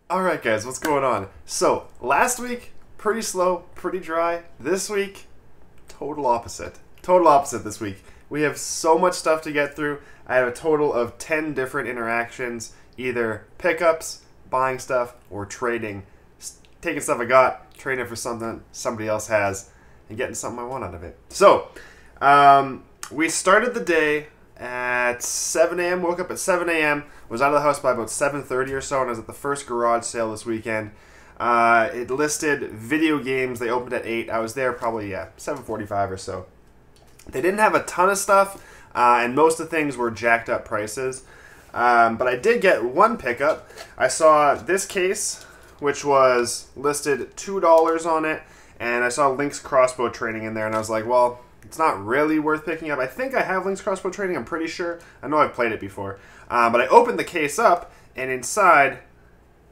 Alright guys, what's going on? So, last week, pretty slow, pretty dry. This week, total opposite. Total opposite this week. We have so much stuff to get through. I have a total of 10 different interactions, either pickups, buying stuff, or trading. Taking stuff I got, trading it for something somebody else has, and getting something I want out of it. So, we started the day at 7 a.m., woke up at 7 a.m., was out of the house by about 7:30 or so, and I was at the first garage sale this weekend. It listed video games. They opened at 8. I was there probably, 7:45 or so. They didn't have a ton of stuff, and most of the things were jacked up prices. But I did get one pickup. I saw this case, which was listed $2 on it, and I saw Link's crossbow training in there, and I was like, well, it's not really worth picking up. I think I have Link's crossbow training, I'm pretty sure. I know I've played it before. But I opened the case up, and inside,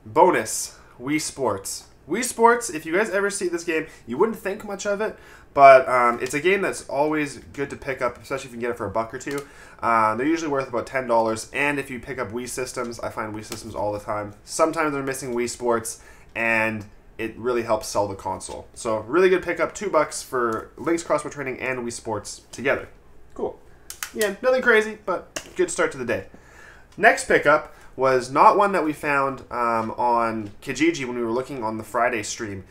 bonus, Wii Sports. Wii Sports, if you guys ever see this game, you wouldn't think much of it, but it's a game that's always good to pick up, especially if you can get it for $1 or $2. They're usually worth about $10, and if you pick up Wii Systems, I find Wii Systems all the time. Sometimes they're missing Wii Sports, and it really helps sell the console. So, really good pickup, $2 for Link's crossbow training and Wii Sports together. Cool. Yeah, nothing crazy, but good start to the day. Next pickup was not one that we found on Kijiji when we were looking on the Friday stream.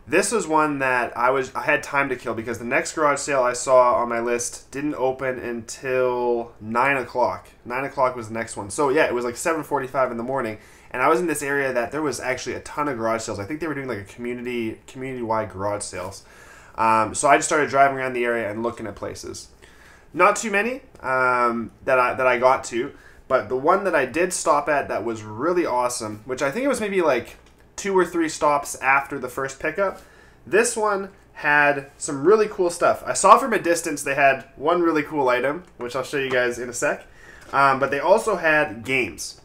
This was one that I had time to kill because the next garage sale I saw on my list didn't open until 9 o'clock. 9 o'clock was the next one. So yeah, it was like 7:45 in the morning, and I was in this area that there was actually a ton of garage sales. I think they were doing like a community-wide garage sales. So I just started driving around the area and looking at places. Not too many that I got to. But the one that I did stop at that was really awesome, which I think it was maybe like 2 or 3 stops after the first pickup, this one had some really cool stuff. I saw from a distance they had one really cool item, which I'll show you guys in a sec, but they also had games.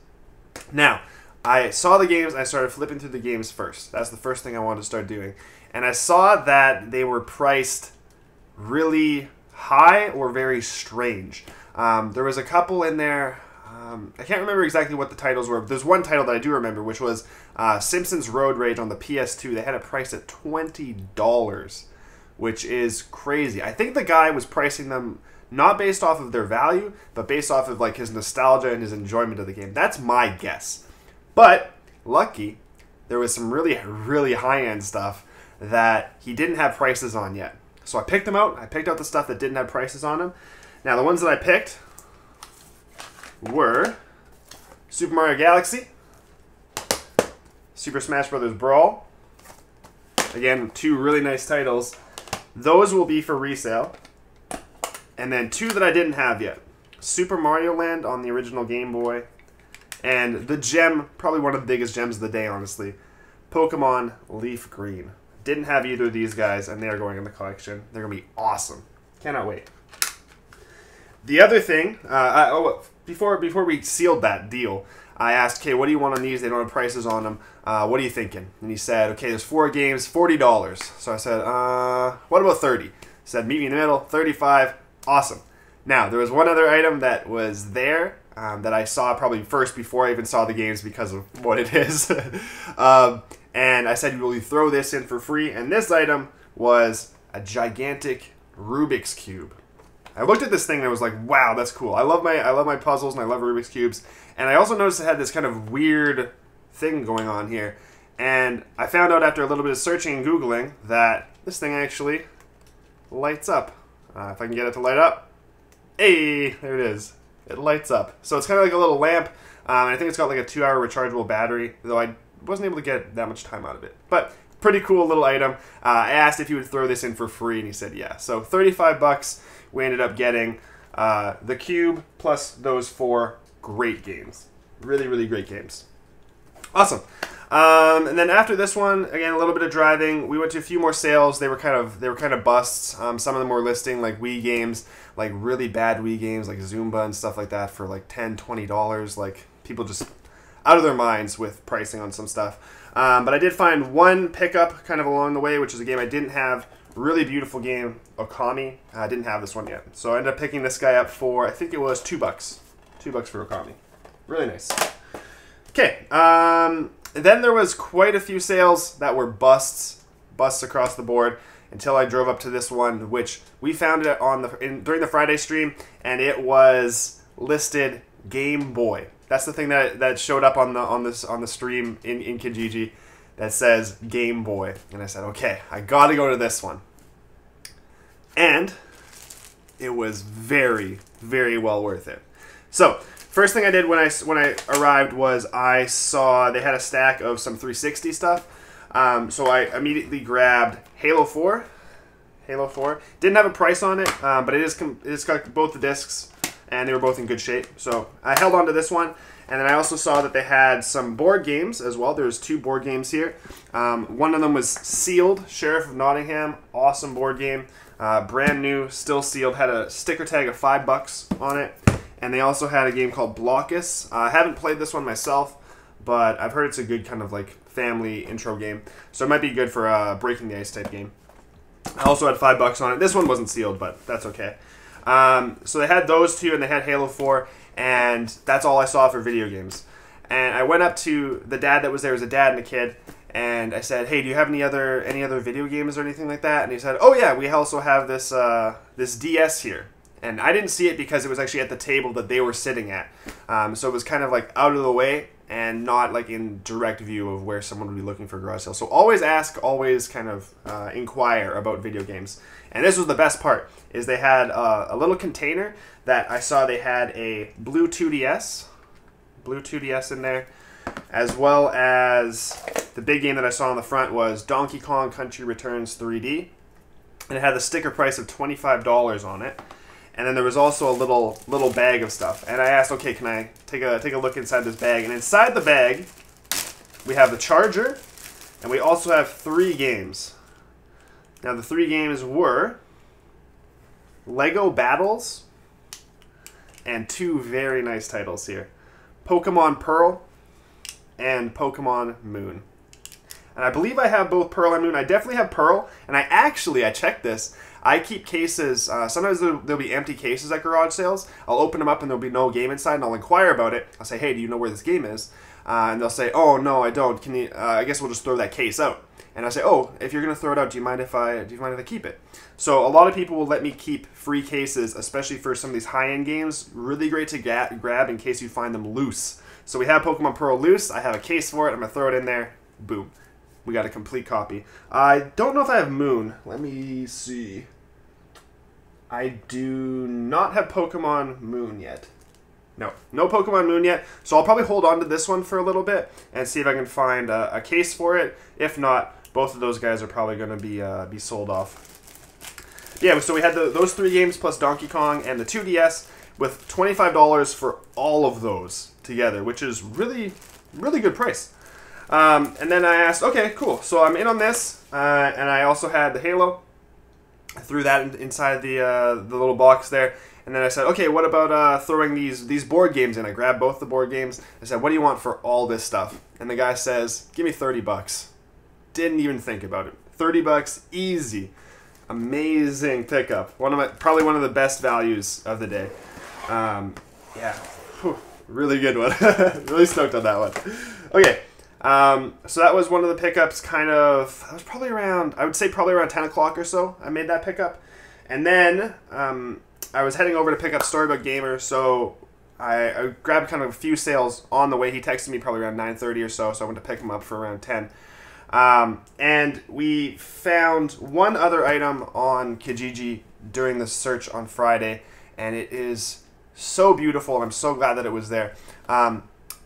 Now, I saw the games, I started flipping through the games first. That's the first thing I wanted to start doing. And I saw that they were priced really high or very strange. There was a couple in there. I can't remember exactly what the titles were, but there's one title that I do remember, which was Simpsons Road Rage on the PS2. They had it priced at $20, which is crazy. I think the guy was pricing them not based off of their value, but based off of like his nostalgia and his enjoyment of the game. That's my guess. But, lucky, there was some really, really high-end stuff that he didn't have prices on yet. So I picked them out. I picked out the stuff that didn't have prices on them. Now, the ones that I picked were Super Mario Galaxy, Super Smash Bros. Brawl. Again, 2 really nice titles. Those will be for resale. And then 2 that I didn't have yet. Super Mario Land on the original Game Boy. And the gem, probably one of the biggest gems of the day, honestly, Pokemon Leaf Green. Didn't have either of these guys, and they are going in the collection. They're going to be awesome. Cannot wait. The other thing, before we sealed that deal, I asked, okay, what do you want on these? They don't have prices on them. What are you thinking? And he said, okay, there's 4 games, $40. So I said, what about 30? He said, meet me in the middle, 35. Awesome. Now, there was one other item that was there that I saw probably first before I even saw the games because of what it is. And I said, will you throw this in for free? And this item was a gigantic Rubik's Cube. I looked at this thing and I was like, wow, that's cool. I love my puzzles and I love Rubik's Cubes. And I also noticed it had this kind of weird thing going on here. And I found out after a little bit of searching and Googling that this thing actually lights up. If I can get it to light up. Hey, there it is. It lights up. So it's kind of like a little lamp. I think it's got like a 2-hour rechargeable battery, though I wasn't able to get that much time out of it. But pretty cool little item. I asked if he would throw this in for free, and he said yeah. So $35. We ended up getting the Cube plus those 4 great games. Really, really great games. Awesome. And then after this one, again, a little bit of driving. We went to a few more sales. They were kind of busts. Some of them were listing like Wii games, like really bad Wii games, like Zumba and stuff like that for like $10, $20. Like people just out of their minds with pricing on some stuff. But I did find one pickup kind of along the way, which is a game I didn't have. Really beautiful game, Okami. I didn't have this one yet. So I ended up picking this guy up for, I think it was $2. $2 for Okami. Really nice. Okay, Then there was quite a few sales that were busts across the board until I drove up to this one, which we found it on during the Friday stream, and it was listed Game Boy. That's the thing that showed up on the stream in Kijiji that says Game Boy, and I said, okay, I got to go to this one, and it was very, very well worth it. So first thing I did when I arrived was I saw they had a stack of some 360 stuff. So I immediately grabbed Halo 4. Halo 4. Didn't have a price on it, but it's got both the discs, and they were both in good shape. So I held on to this one. And then I also saw that they had some board games as well. There's 2 board games here. One of them was sealed, Sheriff of Nottingham. Awesome board game. Brand new, still sealed. Had a sticker tag of $5 on it. And they also had a game called Blockus. I haven't played this one myself, but I've heard it's a good kind of like family intro game. So it might be good for a breaking the ice type game. I also had $5 on it. This one wasn't sealed, but that's okay. So they had those 2, and they had Halo 4, and that's all I saw for video games. And I went up to the dad that was there. It was a dad and a kid, and I said, "Hey, do you have any other video games or anything like that?" And he said, "Oh yeah, we also have this this DS here." And I didn't see it because it was actually at the table that they were sitting at. So it was kind of like out of the way and not like in direct view of where someone would be looking for a garage sale. So always ask, always kind of inquire about video games. And this was the best part, is they had a little container that I saw they had a blue 2DS in there, as well as the big game that I saw on the front was Donkey Kong Country Returns 3D. And it had the sticker price of $25 on it. And then there was also a little bag of stuff. And I asked, okay, can I take a look inside this bag? And inside the bag, we have the charger, and we also have 3 games. Now the 3 games were Lego Battles, and 2 very nice titles here. Pokemon Pearl and Pokemon Moon. And I believe I have both Pearl and Moon. I definitely have Pearl, and I checked this. I keep cases, sometimes there'll be empty cases at garage sales. I'll open them up and there'll be no game inside, and I'll inquire about it. I'll say, hey, do you know where this game is? And they'll say, oh, no, I don't. Can you, I guess we'll just throw that case out. And I say, oh, if you're going to throw it out, do you mind if I keep it? So a lot of people will let me keep free cases, especially for some of these high-end games. Really great to grab in case you find them loose. So we have Pokemon Pearl loose. I have a case for it. I'm going to throw it in there. Boom. We got a complete copy. I don't know if I have Moon. Let me see. I do not have Pokemon Moon yet. No Pokemon Moon yet. So I'll probably hold on to this one for a little bit and see if I can find a case for it. If not, both of those guys are probably going to be sold off. Yeah, so we had those 3 games plus Donkey Kong and the 2DS with $25 for all of those together, which is really, really good price. And then I asked, okay, cool. So I'm in on this, and I also had the Halo. I threw that inside the little box there, and then I said, okay, what about throwing these board games in? I grabbed both the board games. I said, what do you want for all this stuff? And the guy says, give me $30. Didn't even think about it. $30, easy, amazing pickup. Probably one of the best values of the day. Yeah, whew, really good one. Really stoked on that one. Okay. So that was one of the pickups, that was probably around, I would say probably around 10 o'clock or so, I made that pickup. And then, I was heading over to pick up Storybook Gamer, so I grabbed kind of a few sales on the way. He texted me probably around 9:30 or so I went to pick him up for around 10. And we found one other item on Kijiji during the search on Friday, and it is so beautiful, and I'm so glad that it was there.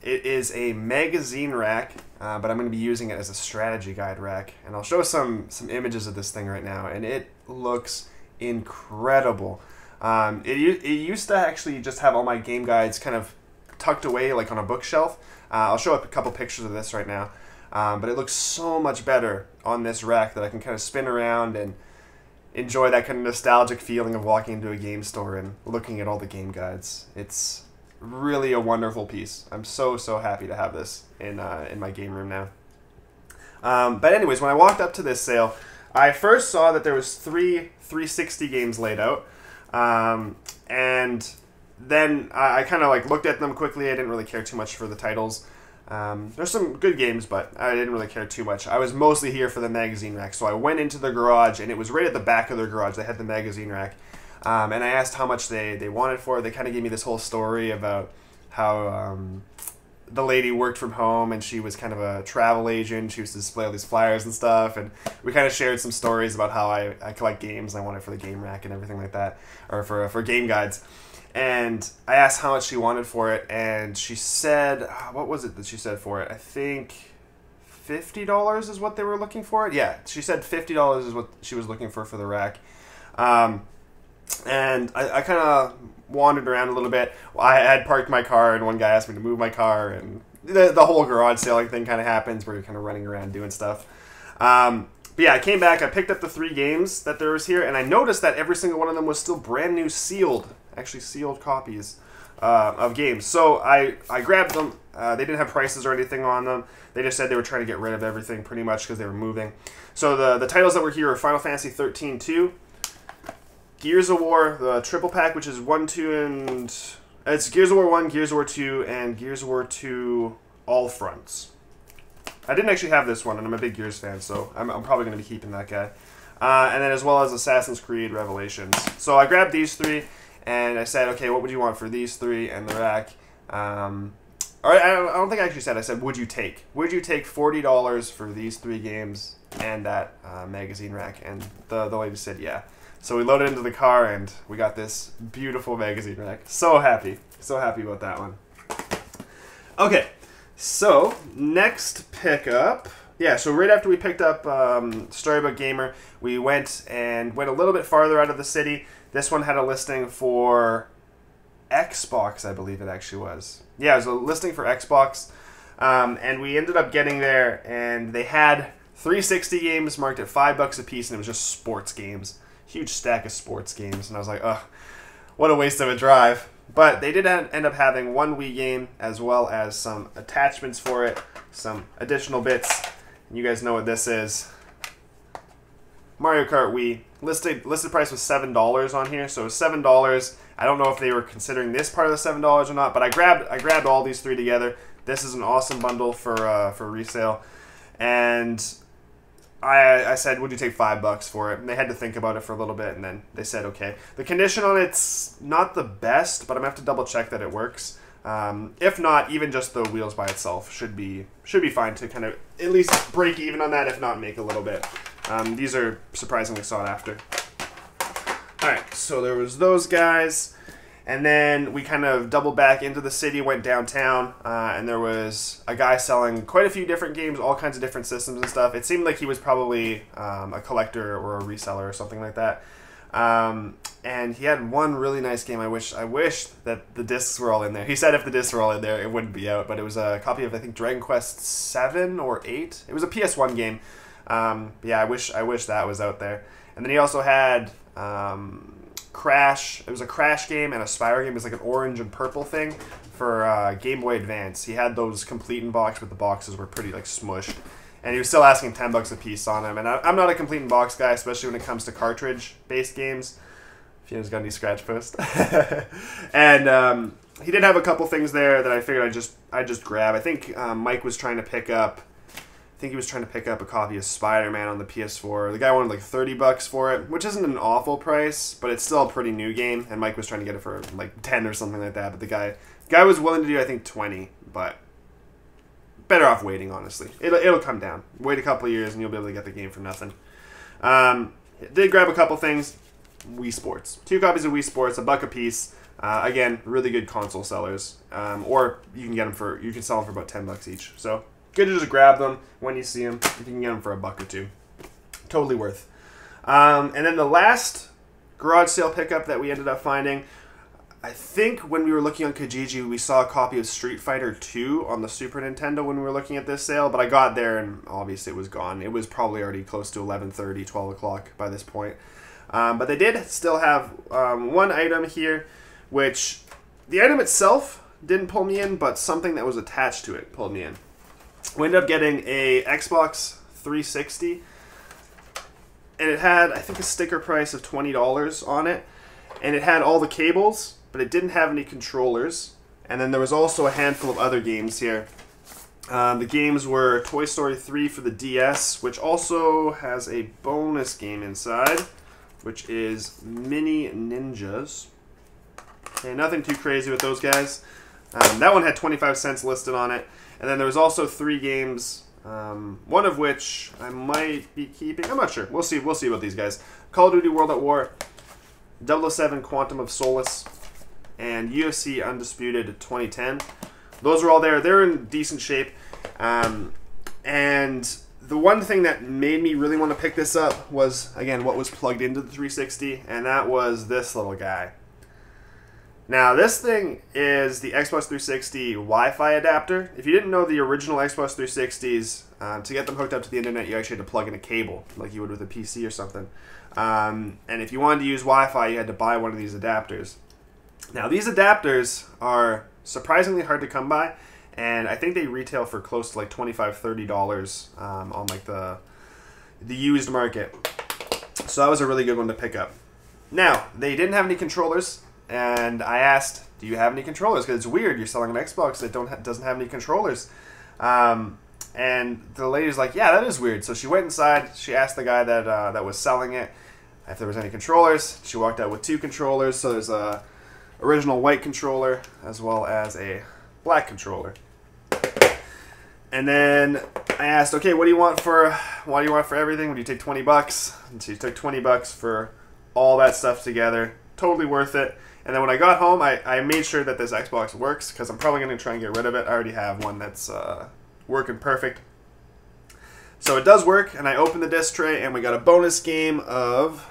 It is a magazine rack, but I'm going to be using it as a strategy guide rack. And I'll show some images of this thing right now, and it looks incredible. It used to actually just have all my game guides kind of tucked away like on a bookshelf. I'll show up a couple pictures of this right now. But it looks so much better on this rack that I can kind of spin around and enjoy that kind of nostalgic feeling of walking into a game store and looking at all the game guides. It's really a wonderful piece. I'm so happy to have this in my game room now. But anyways, when I walked up to this sale, I first saw that there was 3 360 games laid out, and then I kind of like looked at them quickly. I didn't really care too much for the titles, There's some good games, but I didn't really care too much. I was mostly here for the magazine rack, so I went into the garage, and it was right at the back of their garage. They had the magazine rack, and I asked how much they wanted for it. They kind of gave me this whole story about how the lady worked from home, and she was kind of a travel agent. She used to display all these flyers and stuff, and we kind of shared some stories about how I collect games, and I want it for the game rack and everything like that, or for game guides. And I asked how much she wanted for it, and she said, what was it that she said for it? I think $50 is what they were looking for it. Yeah, she said $50 is what she was looking for the rack. And I kind of wandered around a little bit. I had parked my car, and one guy asked me to move my car, and the whole garage sailing thing kind of happens where you're kind of running around doing stuff. But yeah, I came back, I picked up the 3 games that there was here, and I noticed that every single one of them was still brand new sealed. Actually sealed copies of games. So I grabbed them. They didn't have prices or anything on them. They just said they were trying to get rid of everything pretty much because they were moving. So the titles that were here are Final Fantasy 13-2, Gears of War, the triple pack, which is 1, 2, and... It's Gears of War 1, Gears of War 2, and Gears of War 2 All Fronts. I didn't actually have this one, and I'm a big Gears fan, so I'm probably going to be keeping that guy. And then as well as Assassin's Creed Revelations. So I grabbed these 3, and I said, okay, what would you want for these 3 and the rack? Or I don't think I actually said. I said, would you take $40 for these 3 games and that magazine rack? And the lady said, yeah. So we loaded into the car, and we got this beautiful magazine rack. So happy about that one. Okay, so next pickup. Yeah, so right after we picked up Storybook Gamer, we went a little bit farther out of the city. This one had a listing for Xbox, I believe it actually was. Yeah, it was a listing for Xbox, and we ended up getting there, and they had 360 games marked at $5 a piece, and it was just sports games. Huge stack of sports games, and I was like, ugh, what a waste of a drive. But they did end up having 1 Wii game, as well as some attachments for it, some additional bits. You guys know what this is. Mario Kart Wii. Listed price was $7 on here, so it was $7. I don't know if they were considering this part of the $7 or not, but I grabbed all these 3 together. This is an awesome bundle for resale, and I said, would you take $5 for it? And they had to think about it for a little bit, and then they said okay. The condition on it's not the best, but I'm gonna have to double check that it works. If not, even just the wheels by itself should be fine to kind of at least break even on that, if not make a little bit. These are surprisingly sought after. Alright, so there was those guys, and then we kind of doubled back into the city, went downtown, and there was a guy selling quite a few different games, all kinds of different systems and stuff. It seemed like he was probably a collector or a reseller or something like that. And he had one really nice game. I wish that the discs were all in there. He said if the discs were all in there, it wouldn't be out, but it was a copy of, I think, Dragon Quest 7 or 8. It was a PS1 game. Yeah, I wish that was out there. And then he also had Crash. It was a Crash game and a Spyro game. It was like an orange and purple thing for Game Boy Advance. He had those complete in box, but the boxes were pretty like smushed. And he was still asking $10 a piece on them. And I'm not a complete in box guy, especially when it comes to cartridge-based games. If you guys got any scratch post. And he did have a couple things there that I figured I'd just grab. I think Mike was trying to pick up. I think he was trying to pick up a copy of Spider-Man on the PS4. The guy wanted like $30 for it, which isn't an awful price, but it's still a pretty new game. And Mike was trying to get it for like 10 or something like that. But the guy was willing to do, I think, 20. But better off waiting, honestly. It'll come down. Wait a couple years and you'll be able to get the game for nothing. Did grab a couple things. Wii Sports. 2 copies of Wii Sports, $1 a piece. Again, really good console sellers. Or you can sell them for about $10 each. So good to just grab them when you see them. You can get them for $1 or $2. Totally worth. And then the last garage sale pickup that we ended up finding, I think when we were looking on Kijiji, we saw a copy of Street Fighter 2 on the Super Nintendo when we were looking at this sale, but I got there and obviously it was gone. It was probably already close to 11:30, 12 o'clock by this point. But they did still have one item here, which the item itself didn't pull me in, but something that was attached to it pulled me in. We ended up getting a Xbox 360, and it had, I think, a sticker price of $20 on it, and it had all the cables, but it didn't have any controllers. And then there was also a handful of other games here. The games were Toy Story 3 for the DS, which also has a bonus game inside, which is Mini Ninjas. Okay, nothing too crazy with those guys. That one had 25 cents listed on it. And then there was also 3 games, one of which I might be keeping. I'm not sure. We'll see about these guys. Call of Duty World at War, 007 Quantum of Solace, and UFC Undisputed 2010. Those are all there. They're in decent shape. And the one thing that made me really want to pick this up was, again, what was plugged into the 360, and that was this little guy. Now, this thing is the Xbox 360 Wi-Fi adapter. If you didn't know, the original Xbox 360s, to get them hooked up to the internet, you actually had to plug in a cable, like you would with a PC or something. And if you wanted to use Wi-Fi, you had to buy one of these adapters. Now, these adapters are surprisingly hard to come by, and I think they retail for close to like $25–30 on like the used market. So that was a really good one to pick up. Now, they didn't have any controllers, and I asked, do you have any controllers? Because it's weird, you're selling an Xbox that doesn't have any controllers. And the lady's like, yeah, that is weird. So she went inside, she asked the guy that was selling it if there was any controllers. She walked out with 2 controllers, so there's a original white controller as well as a black controller. And then I asked, okay, what do you want for everything? Would you take 20 bucks? And she took 20 bucks for all that stuff together. Totally worth it. And then when I got home, I made sure that this Xbox works, because I'm probably going to try and get rid of it. I already have one that's working perfect. So it does work, and I opened the disc tray, and we got a bonus game of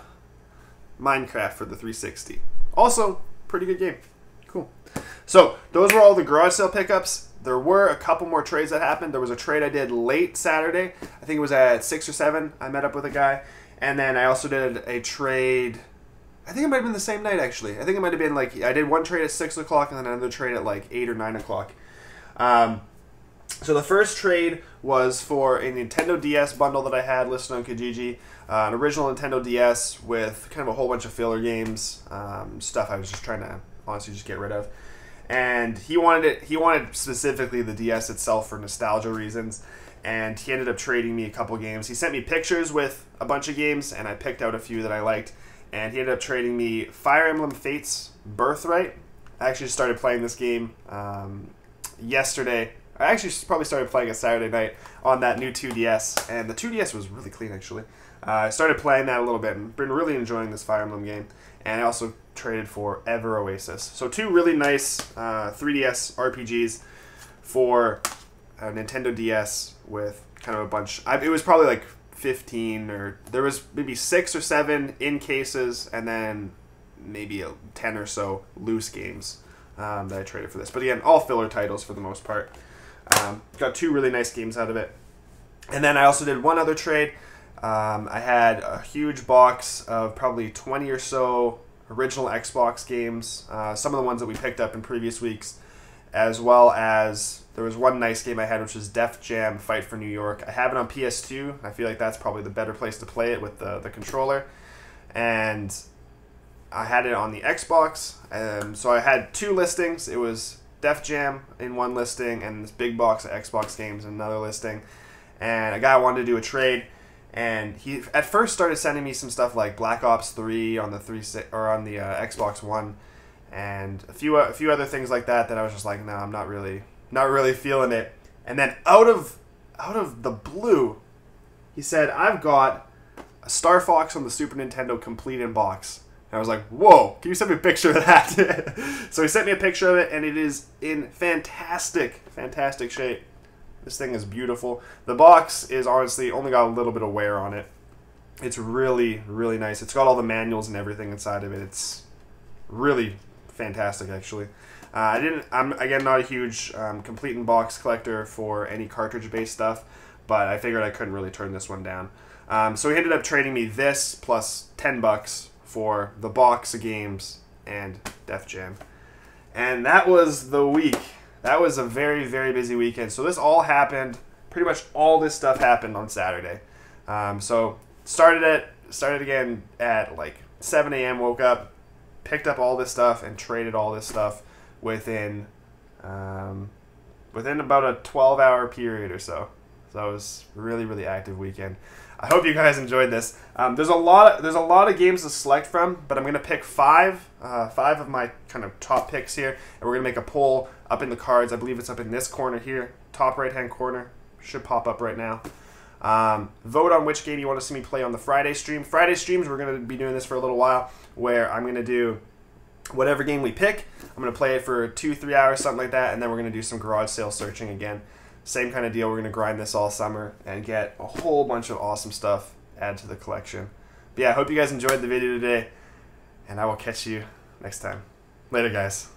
Minecraft for the 360. Also, pretty good game. Cool. So those were all the garage sale pickups. There were a couple more trades that happened. There was a trade I did late Saturday. I think it was at 6 or 7. I met up with a guy. And then I also did a trade, I think it might have been the same night, actually. I think it might have been like, I did one trade at 6 o'clock and then another trade at like 8 or 9 o'clock. So the first trade was for a Nintendo DS bundle that I had listed on Kijiji. An original Nintendo DS with kind of a whole bunch of filler games, stuff I was just trying to honestly just get rid of. And he wanted specifically the DS itself for nostalgia reasons, and he ended up trading me a couple games. He sent me pictures with a bunch of games, and I picked out a few that I liked, and he ended up trading me Fire Emblem Fates Birthright. I actually started playing this game yesterday. I actually probably started playing it Saturday night on that new 2DS, and the 2DS was really clean, actually. I started playing that a little bit and been really enjoying this Fire Emblem game. And I also traded for Ever Oasis. So 2 really nice 3DS RPGs for a Nintendo DS with kind of a bunch. It was probably like 15, or there was maybe 6 or 7 in cases, and then maybe 10 or so loose games that I traded for this. But again, all filler titles for the most part. Got 2 really nice games out of it. And then I also did one other trade. I had a huge box of probably 20 or so original Xbox games, some of the ones that we picked up in previous weeks, as well as there was one nice game I had, which was Def Jam Fight for New York. I have it on PS2. I feel like that's probably the better place to play it with the controller. And I had it on the Xbox. So I had 2 listings. It was Def Jam in one listing and this big box of Xbox games in another listing. And a guy wanted to do a trade. And he at first started sending me some stuff like Black Ops 3 on the Xbox One, and a few other things like that I was just like, no, I'm not really feeling it. And then out of the blue, he said, I've got a Star Fox on the Super Nintendo complete in box. And I was like, whoa, can you send me a picture of that? So he sent me a picture of it, and it is in fantastic shape. This thing is beautiful. The box is honestly only got a little bit of wear on it. It's really, really nice. It's got all the manuals and everything inside of it. It's really fantastic, actually. I'm again not a huge complete in box collector for any cartridge-based stuff, but I figured I couldn't really turn this one down. So he ended up trading me this plus 10 bucks for the box of games and Def Jam. And that was the week. That was a very, very busy weekend. So this all happened, pretty much all this stuff happened on Saturday. So started again at like 7 a.m., woke up, picked up all this stuff, and traded all this stuff within within about a 12-hour period or so. So it was a really, really active weekend. I hope you guys enjoyed this. There's a lot of games to select from, but I'm gonna pick five of my kind of top picks here, and we're gonna make a poll up in the cards. I believe it's up in this corner here, top right-hand corner. Should pop up right now. Vote on which game you want to see me play on the Friday stream. Friday streams, we're gonna be doing this for a little while, where I'm gonna do whatever game we pick. I'm gonna play it for 2-3 hours, something like that, and then we're gonna do some garage sale searching again. Same kind of deal. We're going to grind this all summer and get a whole bunch of awesome stuff added to the collection. But yeah, I hope you guys enjoyed the video today, and I will catch you next time. Later, guys.